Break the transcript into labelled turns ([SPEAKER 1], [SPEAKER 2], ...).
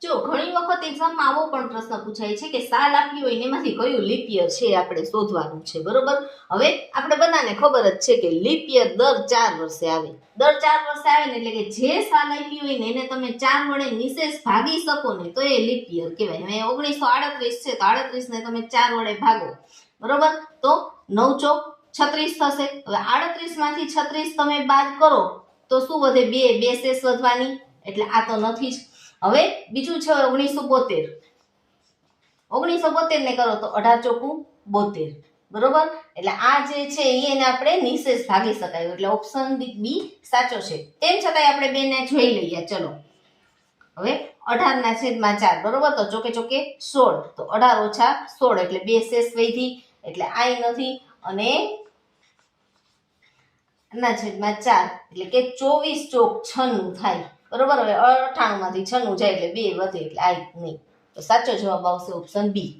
[SPEAKER 1] જો ઘણી વખત એક્ઝામમાં આવો પણ પ્રશ્ન પૂછાય છે કે સાલ આપી હોય ને એમાંથી કયું લીપ યર છે આપણે શોધવાનું છે, બરોબર. હવે આપણે બધાને ખબર જ છે કે લીપ યર દર 4 વર્ષે આવે. દર 4 વર્ષે આવે ને એટલે કે જે સાલ આપી હોય ને એને તમે 4 વડે નિશેષ ભાગી શકો ને તો એ લીપ યર કહેવાય. હવે 1938 છે તો 38 ને તમે 4 વડે ભાગો, બરોબર, તો 9 ચોક 36 થશે. હવે 38 માંથી 36 તમે બાદ કરો તો શું વધે? બે શેષ વધવાની, એટલે આ તો નથી જ. હવે બીજું છે 1972. 1972 ને કરો તો 18 ચોકું 72, બરોબર. એટલે આ જે છે એને આપણે નિશેષ ભાગી શકાય, એટલે ઓપ્શન બી સાચો છે. તેમ છતાંય આપણે બેને જોઈ લઈએ. ચલો હવે 18/4, બરોબર, તો ચોકે ચોકે 16, તો 18 ઓછા 16 એટલે બે શેષ વધી, એટલે આ નથી. અને 8/4 એટલે કે 24 ચોક 96 થાય, બરોબર. હવે 98 માંથી 96 જાય એટલે 2 વધે, એટલે આ નહીં. તો સાચો જવાબ આવશે ઓપ્શન બી.